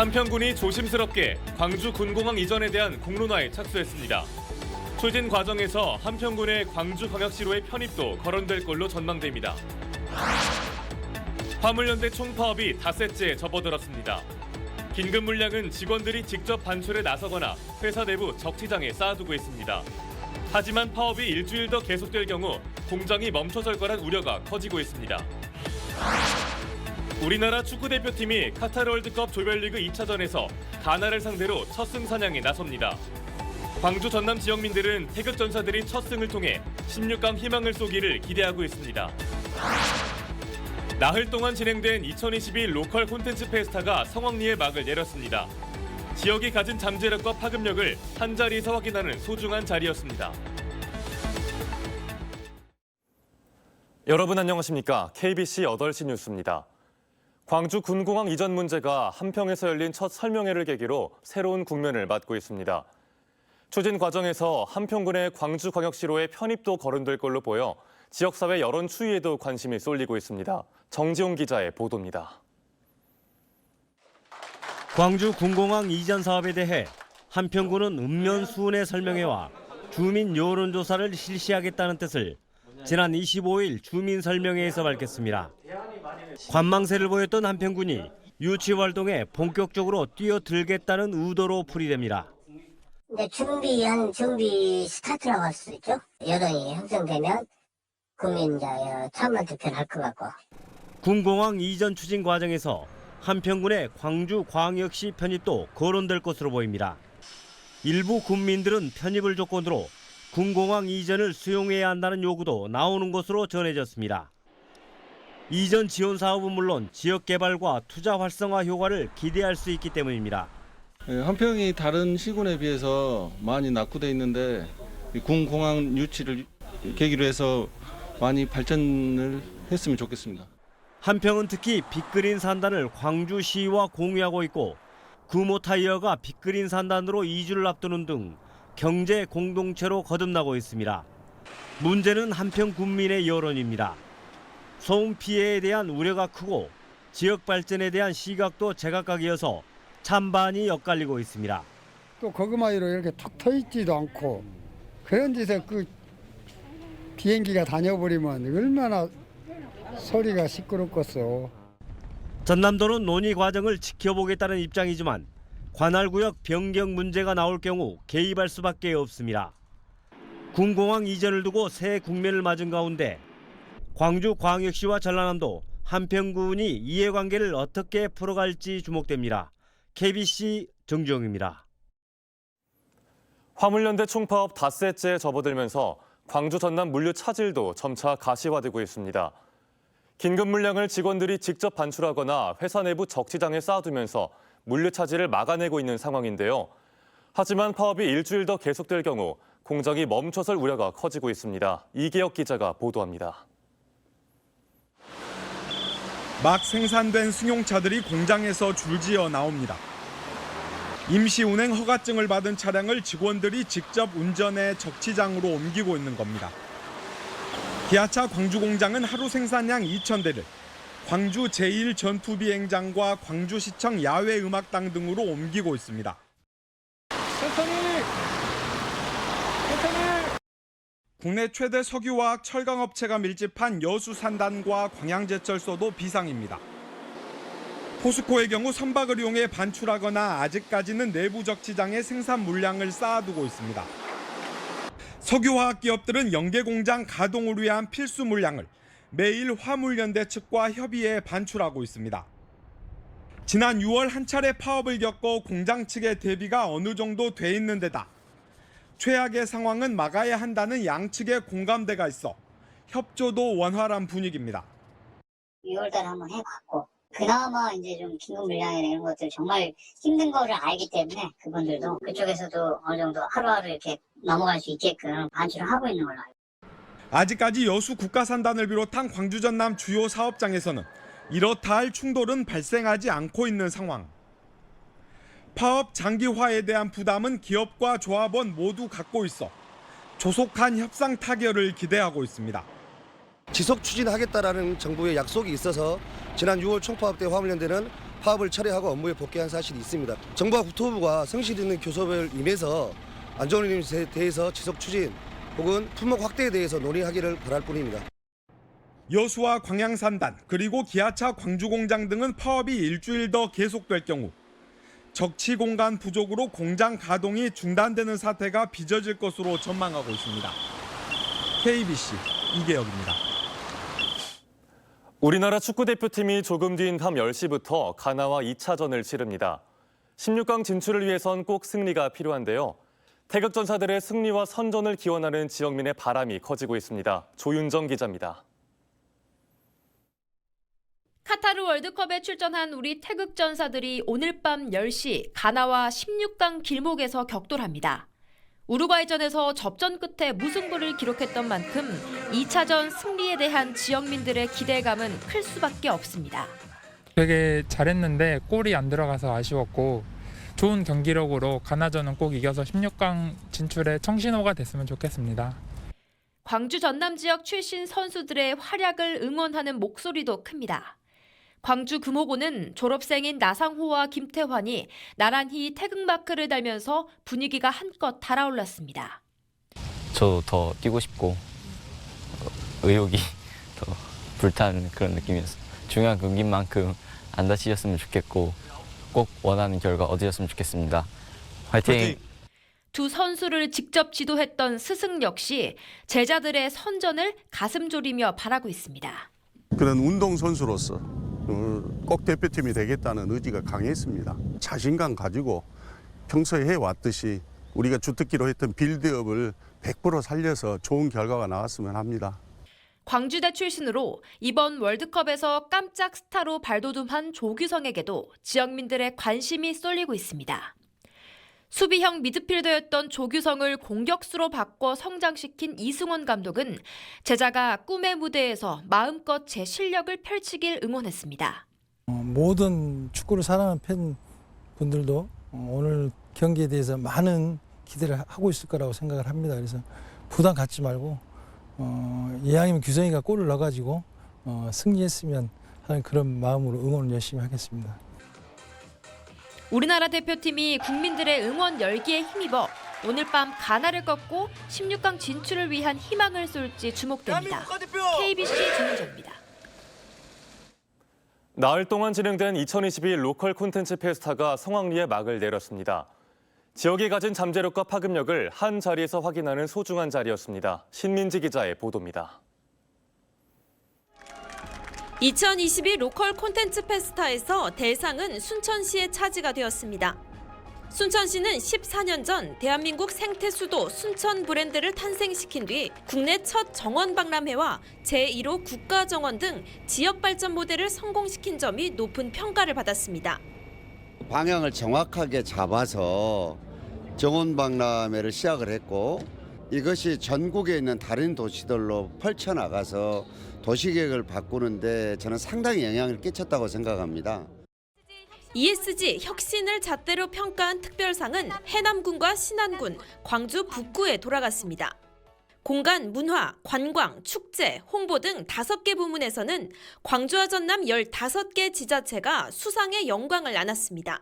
한평군이 조심스럽게 광주 군공항 이전에 대한 공론화에 착수했습니다. 추진 과정에서 한평군의 광주광역시로의 편입도 거론될 걸로 전망됩니다. 화물연대 총파업이 닷새째 접어들었습니다. 긴급 물량은 직원들이 직접 반출에 나서거나 회사 내부 적치장에 쌓아두고 있습니다. 하지만 파업이 일주일 더 계속될 경우 공장이 멈춰설 거란 우려가 커지고 있습니다. 우리나라 축구대표팀이 카타르 월드컵 조별리그 2차전에서 가나를 상대로 첫 승 사냥에 나섭니다. 광주 전남 지역민들은 태극전사들이 첫 승을 통해 16강 희망을 쏘기를 기대하고 있습니다. 나흘 동안 진행된 2021 로컬 콘텐츠 페스타가 성황리에 막을 내렸습니다. 지역이 가진 잠재력과 파급력을 한자리에서 확인하는 소중한 자리였습니다. 여러분 안녕하십니까? KBC 8시 뉴스입니다. 광주 군공항 이전 문제가 한평에서 열린 첫 설명회를 계기로 새로운 국면을 맞고 있습니다. 추진 과정에서 한평군의 광주광역시로의 편입도 거론될 걸로 보여 지역사회 여론 추이에도 관심이 쏠리고 있습니다. 정지용 기자의 보도입니다. 광주 군공항 이전 사업에 대해 한평군은 읍면수은의 설명회와 주민 여론조사를 실시하겠다는 뜻을 지난 25일 주민설명회에서 밝혔습니다. 관망세를 보였던 한평군이 유치활동에 본격적으로 뛰어들겠다는 의도로 풀이됩니다. 준비 스타트라고 할 수 있죠. 여론이 형성되면 국민자의 찬반 투표를 할 것 같고. 군공항 이전 추진 과정에서 한평군의 광주광역시 편입도 거론될 것으로 보입니다. 일부 군민들은 편입을 조건으로 군공항 이전을 수용해야 한다는 요구도 나오는 것으로 전해졌습니다. 이전 지원 사업은 물론 지역 개발과 투자 활성화 효과를 기대할 수 있기 때문입니다. 한평이 다른 시군에 비해서 많이 낙후돼 있는데 군공항 유치를 계기로 해서 많이 발전을 했으면 좋겠습니다. 한평은 특히 빅그린 산단을 광주시와 공유하고 있고 구모타이어가 빅그린 산단으로 이주를 앞두는 등 경제 공동체로 거듭나고 있습니다. 문제는 한평 군민의 여론입니다. 소음 피해에 대한 우려가 크고 지역 발전에 대한 시각도 제각각이어서 찬반이 엇갈리고 있습니다. 또 거기마이로 이렇게 탁 터있지도 않고 그런 데서 그 비행기가 다녀버리면 얼마나 소리가 시끄럽겠어. 전남도는 논의 과정을 지켜보겠다는 입장이지만 관할구역 변경 문제가 나올 경우 개입할 수밖에 없습니다. 군공항 이전을 두고 새 국면을 맞은 가운데 광주광역시와 전라남도 한평군이 이해관계를 어떻게 풀어갈지 주목됩니다. KBC 정주영입니다. 화물연대 총파업 닷새째 접어들면서 광주 전남 물류 차질도 점차 가시화되고 있습니다. 긴급 물량을 직원들이 직접 반출하거나 회사 내부 적치장에 쌓아두면서 물류 차질을 막아내고 있는 상황인데요. 하지만 파업이 일주일 더 계속될 경우 공장이 멈춰설 우려가 커지고 있습니다. 이계혁 기자가 보도합니다. 막 생산된 승용차들이 공장에서 줄지어 나옵니다. 임시 운행 허가증을 받은 차량을 직원들이 직접 운전해 적치장으로 옮기고 있는 겁니다. 기아차 광주 공장은 하루 생산량 2,000대를 광주 제1전투비행장과 광주시청 야외음악당 등으로 옮기고 있습니다. 국내 최대 석유화학 철강업체가 밀집한 여수산단과 광양제철소도 비상입니다. 포스코의 경우 선박을 이용해 반출하거나 아직까지는 내부 적치장에 생산 물량을 쌓아두고 있습니다. 석유화학 기업들은 연계공장 가동을 위한 필수 물량을 매일 화물연대 측과 협의해 반출하고 있습니다. 지난 6월 한 차례 파업을 겪고 공장 측의 대비가 어느 정도 돼 있는 데다 최악의 상황은 막아야 한다는 양측의 공감대가 있어 협조도 원활한 분위기입니다. 6월달에 한번 해봤고 그나마 이제 좀 긴급 물량이나 이런 것들 정말 힘든 거를 알기 때문에 그분들도 그쪽에서도 어느 정도 하루하루 이렇게 넘어갈 수 있게끔 반출을 하고 있는 걸로 알고 있습니다. 아직까지 여수 국가산단을 비롯한 광주 전남 주요 사업장에서는 이렇다 할 충돌은 발생하지 않고 있는 상황. 파업 장기화에 대한 부담은 기업과 조합원 모두 갖고 있어 조속한 협상 타결을 기대하고 있습니다. 지속 추진하겠다라는 정부의 약속이 있어서 지난 6월 총파업 때 화물연대는 파업을 철회하고 업무에 복귀한 사실이 있습니다. 정부와 국토부가 성실 있는 교섭을 임해서 안전 운임에 대해서 지속 추진 혹은 품목 확대에 대해서 논의하기를 바랄 뿐입니다. 여수와 광양산단 그리고 기아차 광주공장 등은 파업이 일주일 더 계속될 경우 적치 공간 부족으로 공장 가동이 중단되는 사태가 빚어질 것으로 전망하고 있습니다. KBC 이계혁입니다. 우리나라 축구대표팀이 조금 뒤인 밤 10시부터 가나와 2차전을 치릅니다. 16강 진출을 위해선 꼭 승리가 필요한데요. 태극전사들의 승리와 선전을 기원하는 지역민의 바람이 커지고 있습니다. 조윤정 기자입니다. 카타르 월드컵에 출전한 우리 태극전사들이 오늘 밤 10시 가나와 16강 길목에서 격돌합니다. 우루과이전에서 접전 끝에 무승부를 기록했던 만큼 2차전 승리에 대한 지역민들의 기대감은 클 수밖에 없습니다. 되게 잘했는데 골이 안 들어가서 아쉬웠고 좋은 경기력으로 가나전은 꼭 이겨서 16강 진출에 청신호가 됐으면 좋겠습니다. 광주 전남 지역 출신 선수들의 활약을 응원하는 목소리도 큽니다. 광주 금호고는 졸업생인 나상호와 김태환이 나란히 태극마크를 달면서 분위기가 한껏 달아올랐습니다. 저도 더 뛰고 싶고 의욕이 더 불타는 그런 느낌이었어요. 중요한 경기인 만큼 안 다치셨으면 좋겠고 꼭 원하는 결과 얻으셨으면 좋겠습니다. 화이팅! 두 선수를 직접 지도했던 스승 역시 제자들의 선전을 가슴 졸이며 바라고 있습니다. 그런 운동선수로서 꼭 대표팀이 되겠다는 의지가 강했습니다. 자신감 가지고 평소에 해왔듯이 우리가 주특기로 했던 빌드업을 100% 살려서 좋은 결과가 나왔으면 합니다. 광주대 출신으로 이번 월드컵에서 깜짝 스타로 발돋움한 조규성에게도 지역민들의 관심이 쏠리고 있습니다. 수비형 미드필더였던 조규성을 공격수로 바꿔 성장시킨 이승원 감독은 제자가 꿈의 무대에서 마음껏 제 실력을 펼치길 응원했습니다. 모든 축구를 사랑하는 팬분들도 오늘 경기에 대해서 많은 기대를 하고 있을 거라고 생각을 합니다. 그래서 부담 갖지 말고 이왕이면 규성이가 골을 넣어가지고 승리했으면 하는 그런 마음으로 응원을 열심히 하겠습니다. 우리나라 대표팀이 국민들의 응원 열기에 힘입어 오늘 밤 가나를 꺾고 16강 진출을 위한 희망을 쏠지 주목됩니다. KBC 조윤정입니다. 나흘 동안 진행된 2022 로컬 콘텐츠 페스타가 성황리에 막을 내렸습니다. 지역이 가진 잠재력과 파급력을 한 자리에서 확인하는 소중한 자리였습니다. 신민지 기자의 보도입니다. 2022 로컬 콘텐츠 페스타에서 대상은 순천시의 차지가 되었습니다. 순천시는 14년 전 대한민국 생태 수도 순천 브랜드를 탄생시킨 뒤 국내 첫 정원박람회와 제1호 국가정원 등 지역 발전 모델을 성공시킨 점이 높은 평가를 받았습니다. 방향을 정확하게 잡아서 정원박람회를 시작을 했고 이것이 전국에 있는 다른 도시들로 펼쳐나가서 도시계획을 바꾸는데 저는 상당히 영향을 끼쳤다고 생각합니다. ESG 혁신을 잣대로 평가한 특별상은 해남군과 신안군, 광주 북구에 돌아갔습니다. 공간, 문화, 관광, 축제, 홍보 등 5개 부문에서는 광주와 전남 15개 지자체가 수상의 영광을 안았습니다.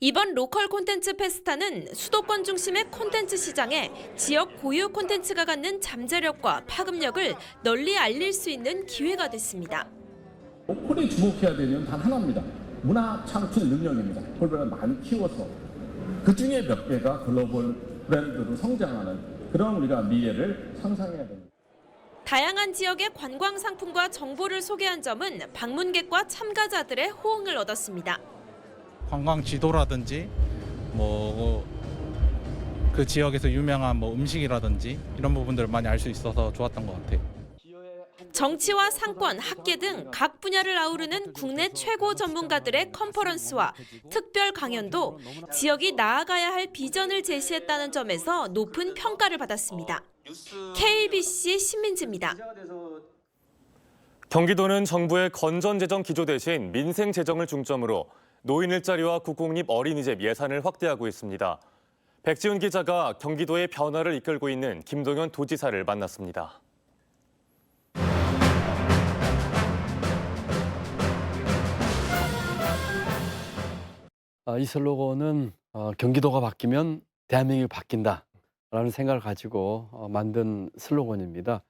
이번 로컬 콘텐츠 페스타는 수도권 중심의 콘텐츠 시장에 지역 고유 콘텐츠가 갖는 잠재력과 파급력을 널리 알릴 수 있는 기회가 됐습니다. 로컬에 주목해야 되는 단 하나입니다. 문화 창출 능력입니다. 그걸 많이 키워서 그중에 몇 개가 글로벌 브랜드로 성장하는 그런 우리가 미래를 상상해야 됩니다. 다양한 지역의 관광 상품과 정보를 소개한 점은 방문객과 참가자들의 호응을 얻었습니다. 관광 지도라든지 그 지역에서 유명한 음식이라든지 이런 부분들을 많이 알 수 있어서 좋았던 것 같아요. 정치와 상권, 학계 등 각 분야를 아우르는 국내 최고 전문가들의 컨퍼런스와 특별 강연도 지역이 나아가야 할 비전을 제시했다는 점에서 높은 평가를 받았습니다. KBC 신민지입니다. 경기도는 정부의 건전재정 기조 대신 민생재정을 중점으로 노인 일자리와 국공립 어린이집 예산을 확대하고 있습니다. 백지훈 기자가 경기도의 변화를 이끌고 있는 김동연 도지사를 만났습니다. 이 슬로건은 경기도가 바뀌면 대한민국이 바뀐다라는 생각을 가지고 만든 슬로건입니다.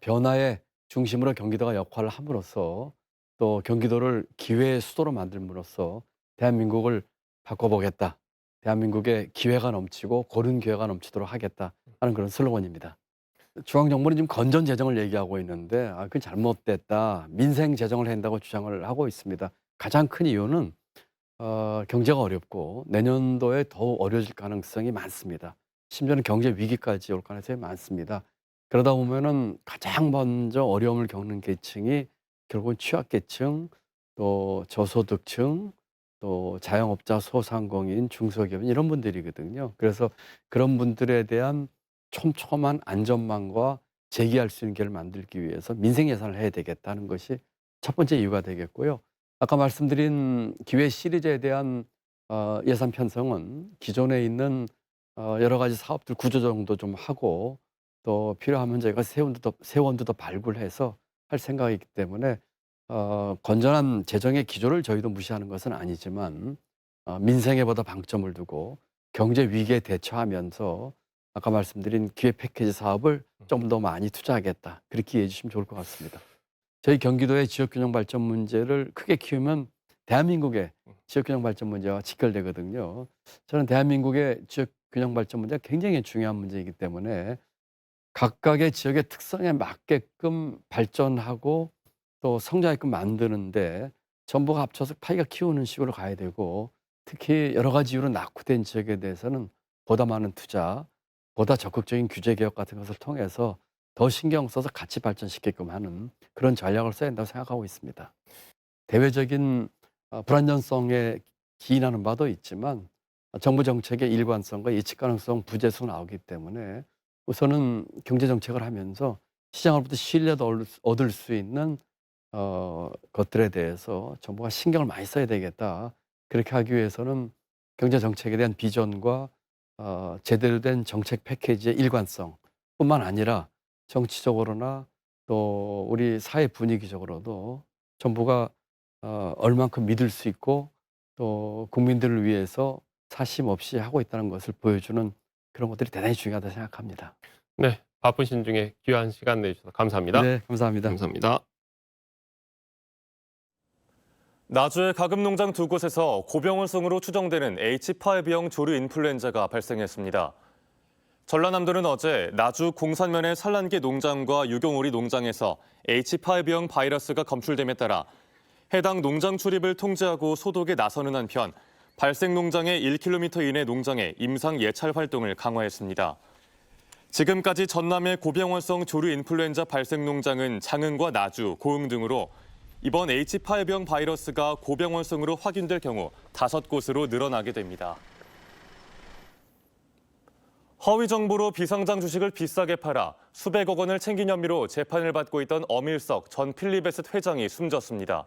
변화의 중심으로 경기도가 역할을 함으로써 또 경기도를 기회의 수도로 만들므로써 대한민국을 바꿔보겠다. 대한민국에 기회가 넘치고 고른 기회가 넘치도록 하겠다 하는 그런 슬로건입니다. 중앙정부는 지금 건전 재정을 얘기하고 있는데 그건 잘못됐다. 민생 재정을 한다고 주장을 하고 있습니다. 가장 큰 이유는 경제가 어렵고 내년도에 더 어려워질 가능성이 많습니다. 심지어는 경제 위기까지 올 가능성이 많습니다. 그러다 보면은 가장 먼저 어려움을 겪는 계층이 결국은 취약계층, 또 저소득층, 또 자영업자, 소상공인, 중소기업인 이런 분들이거든요. 그래서 그런 분들에 대한 촘촘한 안전망과 재기할 수 있는 길을 만들기 위해서 민생 예산을 해야 되겠다는 것이 첫 번째 이유가 되겠고요. 아까 말씀드린 기회 시리즈에 대한 예산 편성은 기존에 있는 여러 가지 사업들 구조조정도 좀 하고 또 필요하면 저희가 세원도 더 발굴해서 할 생각이기 때문에 건전한 재정의 기조를 저희도 무시하는 것은 아니지만 민생에 보다 방점을 두고 경제 위기에 대처하면서 아까 말씀드린 기회 패키지 사업을 좀 더 많이 투자하겠다. 그렇게 이해해 주시면 좋을 것 같습니다. 저희 경기도의 지역균형 발전 문제를 크게 키우면 대한민국의 지역균형 발전 문제와 직결되거든요. 저는 대한민국의 지역균형 발전 문제가 굉장히 중요한 문제이기 때문에 각각의 지역의 특성에 맞게끔 발전하고 또 성장하게끔 만드는데 전부가 합쳐서 파이가 키우는 식으로 가야 되고 특히 여러 가지 이유로 낙후된 지역에 대해서는 보다 많은 투자, 보다 적극적인 규제 개혁 같은 것을 통해서 더 신경 써서 같이 발전시키게끔 하는 그런 전략을 써야 한다고 생각하고 있습니다. 대외적인 불안정성에 기인하는 바도 있지만 정부 정책의 일관성과 예측 가능성 부재수 나오기 때문에 우선은 경제 정책을 하면서 시장으로부터 신뢰도 얻을 수 있는 것들에 대해서 정부가 신경을 많이 써야 되겠다. 그렇게 하기 위해서는 경제 정책에 대한 비전과 제대로 된 정책 패키지의 일관성뿐만 아니라 정치적으로나 또 우리 사회 분위기적으로도 정부가 얼만큼 믿을 수 있고 또 국민들을 위해서 사심 없이 하고 있다는 것을 보여주는 그런 것들이 대단히 중요하다 생각합니다. 네, 바쁘신 중에 귀한 시간 내주셔서 감사합니다. 네, 감사합니다. 감사합니다. 나주의 가금농장 두 곳에서 고병원성으로 추정되는 H5형 조류 인플루엔자가 발생했습니다. 전라남도는 어제 나주 공산면의 산란계 농장과 유경오리 농장에서 H5형 바이러스가 검출됨에 따라 해당 농장 출입을 통제하고 소독에 나서는 한편 발생 농장의 1km 이내 농장에 임상 예찰 활동을 강화했습니다. 지금까지 전남의 고병원성 조류 인플루엔자 발생 농장은 장흥과 나주, 고흥 등으로 이번 H5형 바이러스가 고병원성으로 확인될 경우 5곳으로 늘어나게 됩니다. 허위 정보로 비상장 주식을 비싸게 팔아 수백억 원을 챙긴 혐의로 재판을 받고 있던 엄일석 전 필리베스트 회장이 숨졌습니다.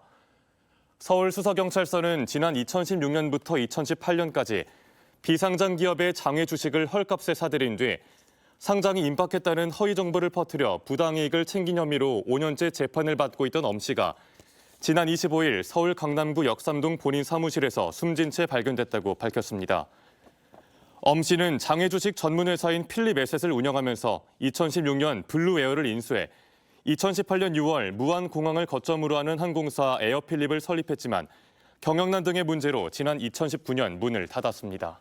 서울수서경찰서는 지난 2016년부터 2018년까지 비상장 기업의 장외 주식을 헐값에 사들인 뒤 상장이 임박했다는 허위 정보를 퍼뜨려 부당이익을 챙긴 혐의로 5년째 재판을 받고 있던 엄 씨가 지난 25일 서울 강남구 역삼동 본인 사무실에서 숨진 채 발견됐다고 밝혔습니다. 엄 씨는 장외 주식 전문 회사인 필립에셋을 운영하면서 2016년 블루에어를 인수해 2018년 6월 무안공항을 거점으로 하는 항공사 에어필립을 설립했지만 경영난 등의 문제로 지난 2019년 문을 닫았습니다.